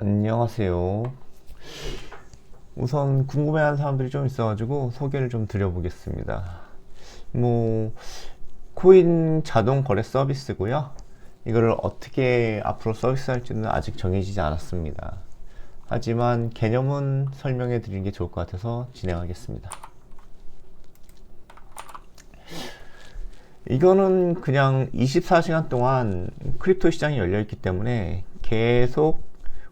안녕하세요. 우선 궁금해하는 사람들이 좀 있어가지고 소개를 좀 드려보겠습니다. 뭐 코인 자동 거래 서비스고요. 이거를 어떻게 앞으로 서비스할지는 아직 정해지지 않았습니다. 하지만 개념은 설명해 드리는 게 좋을 것 같아서 진행하겠습니다. 이거는 그냥 24시간 동안 크립토 시장이 열려 있기 때문에 계속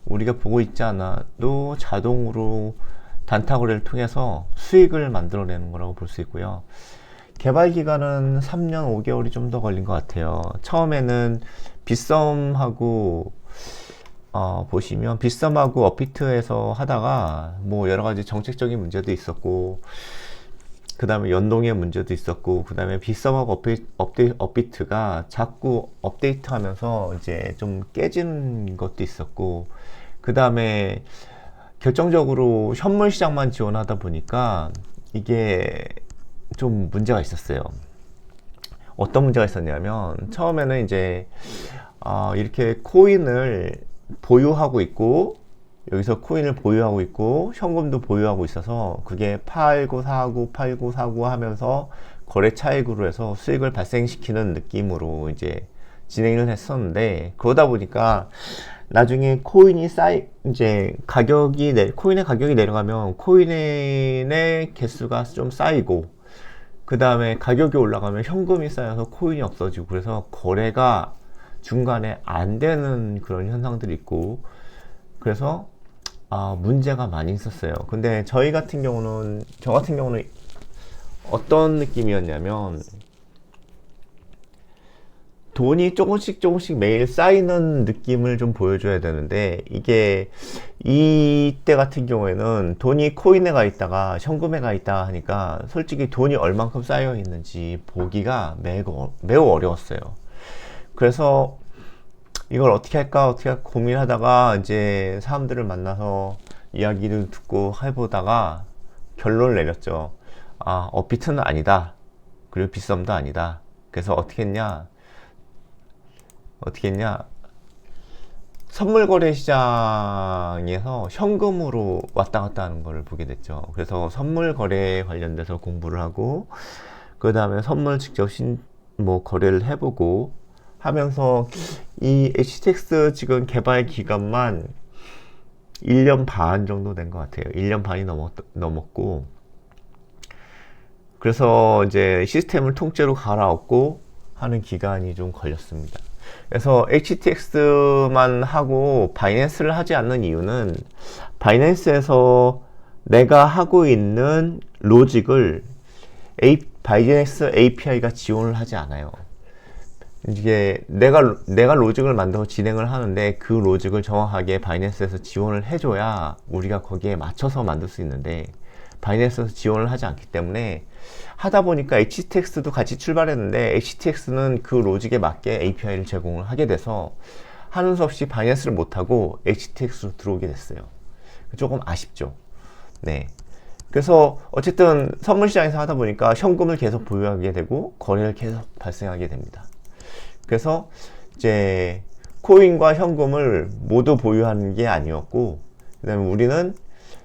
우리가 보고 있지 않아도 자동으로 단타 거래를 통해서 수익을 만들어내는 거라고 볼 수 있고요. 개발 기간은 3년 5개월이 좀 더 걸린 것 같아요. 처음에는 빗썸하고 보시면 빗썸하고 업비트에서 하다가 뭐 여러 가지 정책적인 문제도 있었고, 그 다음에 연동의 문제도 있었고, 그 다음에 빗썸하고 업비트가 자꾸 업데이트 하면서 이제 좀 깨지는 것도 있었고, 그 다음에 결정적으로 현물 시장만 지원하다 보니까 이게 좀 문제가 있었어요. 어떤 문제가 있었냐면, 처음에는 이제 이렇게 코인을 보유하고 있고, 여기서 코인을 보유하고 있고 현금도 보유하고 있어서 그게 팔고 사고 하면서 거래 차익으로 해서 수익을 발생시키는 느낌으로 이제 진행을 했었는데, 그러다 보니까 나중에 이제 코인의 가격이 내려가면 코인의 개수가 좀 쌓이고, 그 다음에 가격이 올라가면 현금이 쌓여서 코인이 없어지고, 그래서 거래가 중간에 안 되는 그런 현상들이 있고, 그래서 문제가 많이 있었어요. 근데 저 같은 경우는 어떤 느낌이었냐면, 돈이 조금씩 매일 쌓이는 느낌을 좀 보여줘야 되는데, 이게 이때 같은 경우에는 돈이 코인에 가 있다가 현금에 가 있다 하니까 솔직히 돈이 얼만큼 쌓여 있는지 보기가 매우 어려웠어요. 그래서 이걸 어떻게 할까 고민하다가 이제 사람들을 만나서 이야기를 듣고 해보다가 결론을 내렸죠. 업비트는 아니다. 그리고 빗썸도 아니다. 그래서 어떻게 했냐? 선물 거래 시장에서 현금으로 왔다 갔다 하는 걸 보게 됐죠. 그래서 선물 거래 관련돼서 공부를 하고, 그 다음에 선물 직접 거래를 해보고 하면서, 이 HTX 지금 개발 기간만 1년 반 정도 된 것 같아요. 1년 반이 넘었고, 그래서 이제 시스템을 통째로 갈아엎고 하는 기간이 좀 걸렸습니다. 그래서 HTX만 하고 바이낸스를 하지 않는 이유는, 바이낸스에서 내가 하고 있는 로직을 바이낸스 API가 지원을 하지 않아요. 이게 내가 로직을 만들어서 진행을 하는데, 그 로직을 정확하게 바이낸스에서 지원을 해줘야 우리가 거기에 맞춰서 만들 수 있는데, 바이낸스에서 지원을 하지 않기 때문에 하다 보니까 HTX도 같이 출발했는데, HTX는 그 로직에 맞게 API를 제공을 하게 돼서 하는 수 없이 바이낸스를 못하고 HTX로 들어오게 됐어요. 조금 아쉽죠. 네. 그래서 어쨌든 선물 시장에서 하다 보니까 현금을 계속 보유하게 되고 거래를 계속 발생하게 됩니다. 그래서 이제 코인과 현금을 모두 보유하는 게 아니었고, 그 다음에 우리는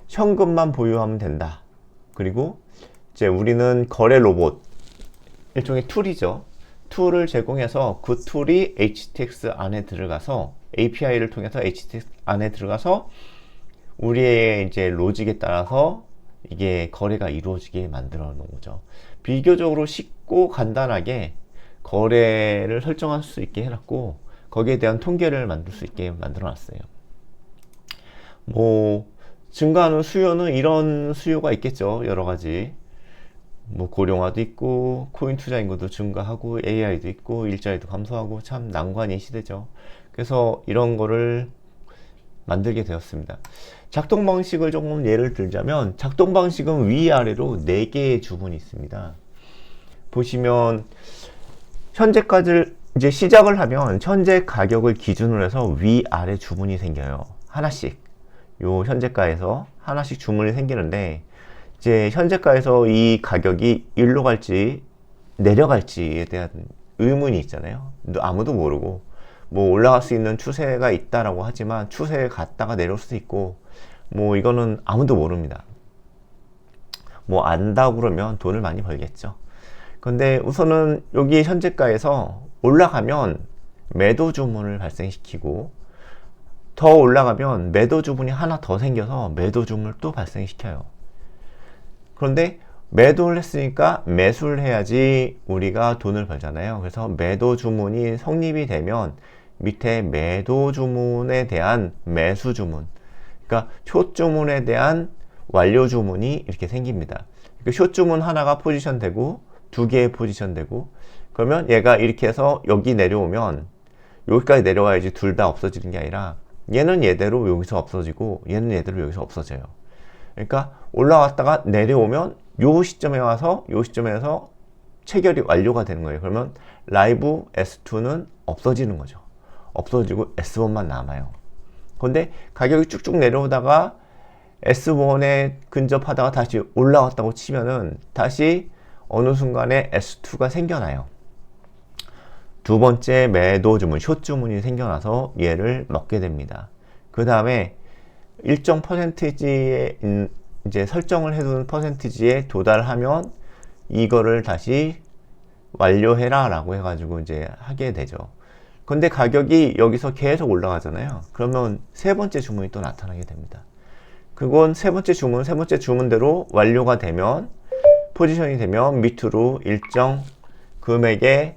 현금만 보유하면 된다. 그리고 이제 우리는 거래 로봇, 일종의 툴이죠. 툴을 제공해서 그 툴이 HTX 안에 들어가서 API를 통해서 HTX 안에 들어가서 우리의 이제 로직에 따라서 이게 거래가 이루어지게 만들어 놓은 거죠. 비교적으로 쉽고 간단하게 거래를 설정할 수 있게 해놨고, 거기에 대한 통계를 만들 수 있게 만들어 놨어요. 뭐 증가하는 수요는 이런 수요가 있겠죠. 여러 가지 뭐 고령화도 있고, 코인 투자 인구도 증가하고, AI도 있고, 일자리도 감소하고, 참 난관의 시대죠. 그래서 이런 거를 만들게 되었습니다. 작동 방식을 조금 예를 들자면, 작동 방식은 위아래로 4개의 주문이 있습니다. 보시면 현재까지 이제 시작을 하면 현재 가격을 기준으로 해서 위아래 주문이 생겨요. 하나씩, 요 현재가에서 하나씩 주문이 생기는데, 이제 현재가에서 이 가격이 일로 갈지 내려갈지에 대한 의문이 있잖아요. 아무도 모르고, 뭐 올라갈 수 있는 추세가 있다라고 하지만 추세에 갔다가 내려올 수도 있고 뭐 이거는 아무도 모릅니다. 뭐 안다고 그러면 돈을 많이 벌겠죠. 근데 우선은 여기 현재가에서 올라가면 매도 주문을 발생시키고 더 올라가면 매도 주문이 하나 더 생겨서 매도 주문을 또 발생시켜요. 그런데 매도를 했으니까 매수를 해야지 우리가 돈을 벌잖아요. 그래서 매도 주문이 성립이 되면 밑에 매도 주문에 대한 매수 주문, 그러니까 숏 주문에 대한 완료 주문이 이렇게 생깁니다. 그러니까 숏 주문 하나가 포지션 되고 두 개의 포지션 되고, 그러면 얘가 이렇게 해서 여기 내려오면 여기까지 내려와야지 둘 다 없어지는 게 아니라 얘는 얘대로 여기서 없어지고 얘는 얘대로 여기서 없어져요. 그러니까 올라왔다가 내려오면 요 시점에 와서 요 시점에서 체결이 완료가 되는 거예요. 그러면 라이브 S2는 없어지는 거죠. 없어지고 S1만 남아요. 그런데 가격이 쭉쭉 내려오다가 S1에 근접하다가 다시 올라왔다고 치면은 다시 어느 순간에 S2가 생겨나요. 두 번째 매도 주문, 숏 주문이 생겨나서 얘를 먹게 됩니다. 그 다음에 일정 퍼센티지에 이제 설정을 해둔 퍼센티지에 도달하면 이거를 다시 완료해라 라고 해가지고 이제 하게 되죠. 근데 가격이 여기서 계속 올라가잖아요. 그러면 세 번째 주문이 또 나타나게 됩니다. 그건 세 번째 주문대로 완료가 되면, 포지션이 되면 밑으로 일정 금액의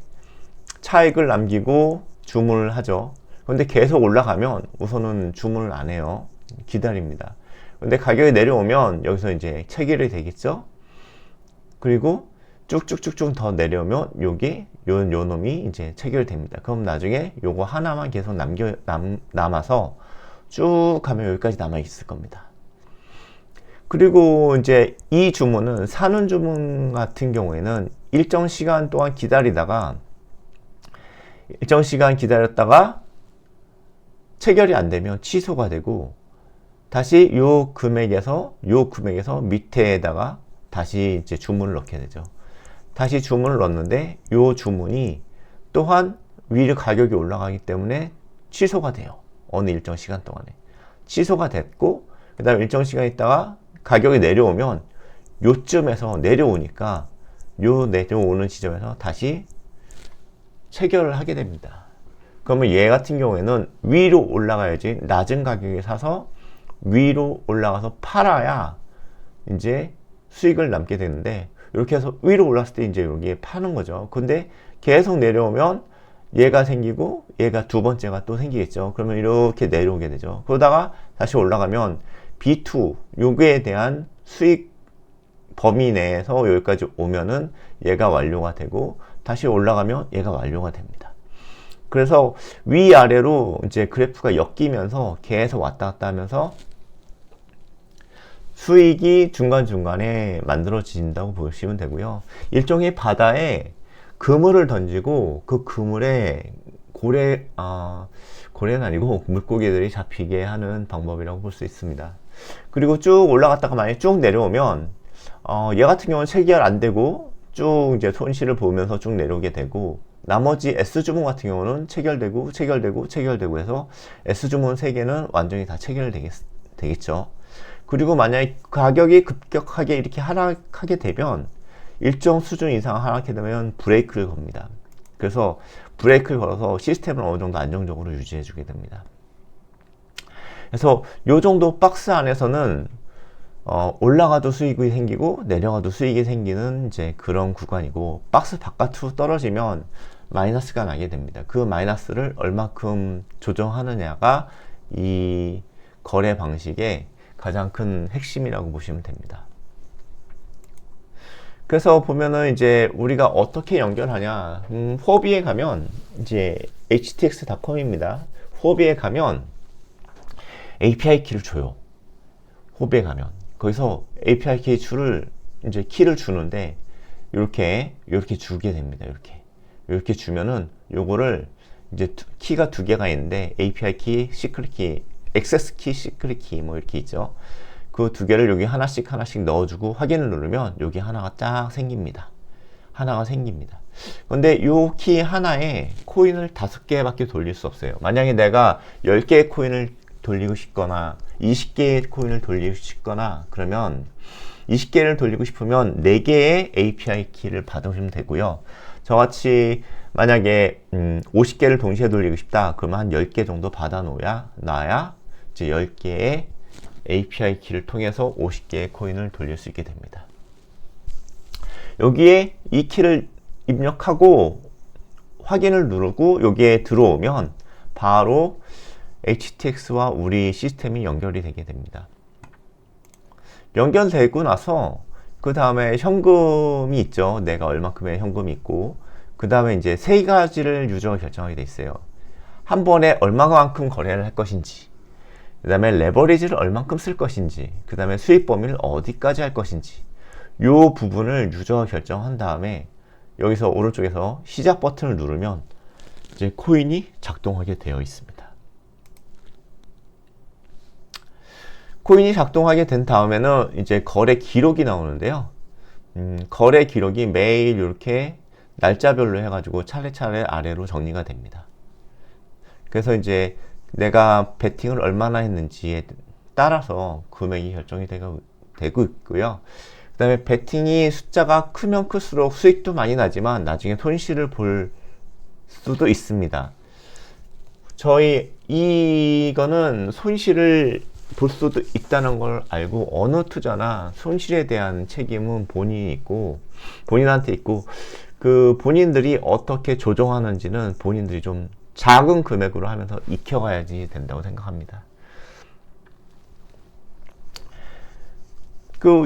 차익을 남기고 주문을 하죠. 근데 계속 올라가면 우선은 주문을 안 해요. 기다립니다. 근데 가격이 내려오면 여기서 이제 체결이 되겠죠. 그리고 쭉쭉쭉쭉 더 내려오면 여기 요 놈이 이제 체결됩니다. 그럼 나중에 요거 하나만 계속 남아서 쭉 가면 여기까지 남아 있을 겁니다. 그리고 이제 이 주문은 사는 주문 같은 경우에는 일정 시간 동안 기다리다가 일정 시간 기다렸다가 체결이 안 되면 취소가 되고 다시 요 금액에서 밑에다가 다시 이제 주문을 넣게 되죠. 다시 주문을 넣는데 요 주문이 또한 위로 가격이 올라가기 때문에 취소가 돼요. 어느 일정 시간 동안에 취소가 됐고, 그 다음에 일정 시간 있다가 가격이 내려오면 요쯤에서 내려오니까 요 내려오는 지점에서 다시 체결을 하게 됩니다. 그러면 얘 같은 경우에는 위로 올라가야지, 낮은 가격에 사서 위로 올라가서 팔아야 이제 수익을 남게 되는데, 이렇게 해서 위로 올랐을 때 이제 여기에 파는 거죠. 근데 계속 내려오면 얘가 생기고 얘가 두 번째가 또 생기겠죠. 그러면 이렇게 내려오게 되죠. 그러다가 다시 올라가면 B2 요거에 대한 수익 범위 내에서 여기까지 오면은 얘가 완료가 되고 다시 올라가면 얘가 완료가 됩니다. 그래서 위아래로 이제 그래프가 엮이면서 계속 왔다 갔다 하면서 수익이 중간중간에 만들어진다고 보시면 되고요. 일종의 바다에 그물을 던지고 그 그물에 고래는 아니고 물고기들이 잡히게 하는 방법이라고 볼 수 있습니다. 그리고 쭉 올라갔다가 만약에 쭉 내려오면 얘 같은 경우는 체결 안 되고 쭉 이제 손실을 보면서 쭉 내려오게 되고, 나머지 S주문 같은 경우는 체결되고 해서 S주문 3개는 완전히 다 체결되겠죠. 그리고 만약에 가격이 급격하게 이렇게 하락하게 되면 일정 수준 이상 하락하게 되면 브레이크를 겁니다. 그래서 브레이크를 걸어서 시스템을 어느 정도 안정적으로 유지해 주게 됩니다. 그래서 요 정도 박스 안에서는 올라가도 수익이 생기고 내려가도 수익이 생기는 이제 그런 구간이고, 박스 바깥으로 떨어지면 마이너스가 나게 됩니다. 그 마이너스를 얼마큼 조정하느냐가 이 거래 방식의 가장 큰 핵심이라고 보시면 됩니다. 그래서 보면은 이제 우리가 어떻게 연결하냐, 후오비에 가면 이제 htx.com입니다. 후오비에 가면 API 키를 줘요. 후오비에 가면 거기서 API 키를 주는데 이렇게 주게 됩니다. 이렇게 주면은 요거를 이제 키가 두 개가 있는데 API 키, 시크릿 키, 액세스 키, 시크릿 키 뭐 이렇게 있죠. 그 두 개를 여기 하나씩 넣어주고 확인을 누르면 여기 하나가 쫙 생깁니다. 근데 요 키 하나에 코인을 5개밖에 돌릴 수 없어요. 만약에 내가 10개의 코인을 돌리고 싶거나 20개의 코인을 돌리고 싶거나 그러면 20개를 돌리고 싶으면 4개의 API 키를 받으시면 되고요. 저같이 만약에 50개를 동시에 돌리고 싶다 그러면 한 10개 정도 받아 놔야 이제 10개의 API 키를 통해서 50개의 코인을 돌릴 수 있게 됩니다. 여기에 이 키를 입력하고 확인을 누르고 여기에 들어오면 바로 HTX와 우리 시스템이 연결이 되게 됩니다. 연결되고 나서 그 다음에 현금이 있죠. 내가 얼마큼의 현금이 있고 그 다음에 이제 세 가지를 유저가 결정하게 돼 있어요. 한 번에 얼마만큼 거래를 할 것인지, 그 다음에 레버리지를 얼만큼 쓸 것인지, 그 다음에 수익 범위를 어디까지 할 것인지, 요 부분을 유저가 결정한 다음에 여기서 오른쪽에서 시작 버튼을 누르면 이제 코인이 작동하게 되어 있습니다. 코인이 작동하게 된 다음에는 이제 거래 기록이 나오는데요. 거래 기록이 매일 이렇게 날짜별로 해가지고 차례차례 아래로 정리가 됩니다. 그래서 이제 내가 베팅을 얼마나 했는지에 따라서 금액이 결정이 되고 있고요. 그 다음에 베팅이 숫자가 크면 클수록 수익도 많이 나지만 나중에 손실을 볼 수도 있습니다. 이거는 손실을 볼 수도 있다는 걸 알고 어느 투자나 손실에 대한 책임은 본인한테 있고 그 본인들이 어떻게 조정하는지는 본인들이 좀 작은 금액으로 하면서 익혀가야지 된다고 생각합니다.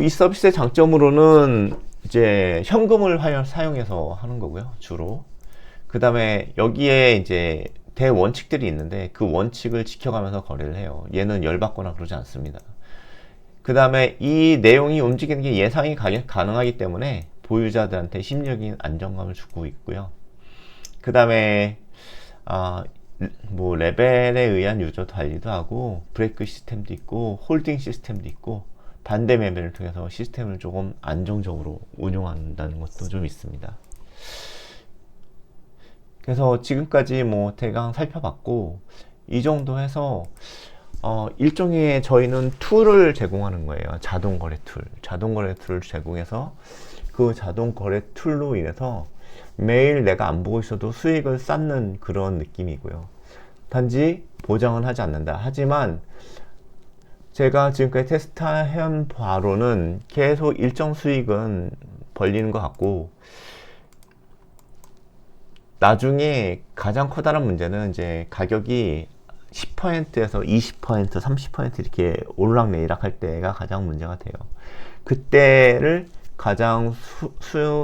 이 서비스의 장점으로는 이제 현금을 사용해서 하는 거고요, 주로. 그 다음에 여기에 이제 대원칙들이 있는데 그 원칙을 지켜가면서 거래를 해요. 얘는 열받거나 그러지 않습니다. 그 다음에 이 내용이 움직이는 게 예상이 가능하기 때문에 보유자들한테 심리적인 안정감을 주고 있고요. 그 다음에 뭐 레벨에 의한 유저 관리도 하고 브레이크 시스템도 있고 홀딩 시스템도 있고 반대 매매를 통해서 시스템을 조금 안정적으로 운용한다는 것도 좀 있습니다. 그래서 지금까지 뭐 대강 살펴봤고 이 정도 해서 일종의 저희는 툴을 제공하는 거예요. 자동거래 툴을 제공해서 그 자동거래 툴로 인해서 매일 내가 안 보고 있어도 수익을 쌓는 그런 느낌이고요. 단지 보장은 하지 않는다. 하지만 제가 지금까지 테스트한 바로는 계속 일정 수익은 벌리는 것 같고 나중에 가장 커다란 문제는 이제 가격이 10%에서 20%, 30% 이렇게 오르락내리락 할 때가 가장 문제가 돼요. 그때를 가장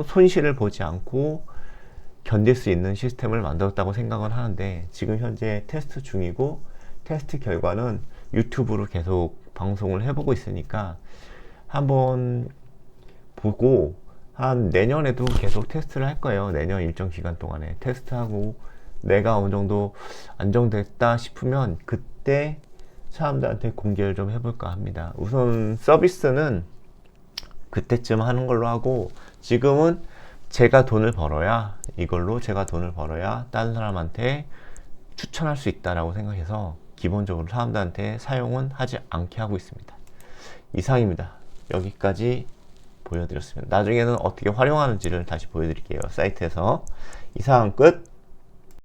손실을 보지 않고 견딜 수 있는 시스템을 만들었다고 생각을 하는데 지금 현재 테스트 중이고 테스트 결과는 유튜브로 계속 방송을 해보고 있으니까 한번 보고 한 내년에도 계속 테스트를 할 거예요. 내년 일정 기간 동안에 테스트하고 내가 어느 정도 안정됐다 싶으면 그때 사람들한테 공개를 좀 해볼까 합니다. 우선 서비스는 그때쯤 하는 걸로 하고 지금은 이걸로 제가 돈을 벌어야 다른 사람한테 추천할 수 있다라고 생각해서 기본적으로 사람들한테 사용은 하지 않게 하고 있습니다. 이상입니다. 여기까지 보여드렸습니다. 나중에는 어떻게 활용하는지를 다시 보여드릴게요. 사이트에서. 이상 끝.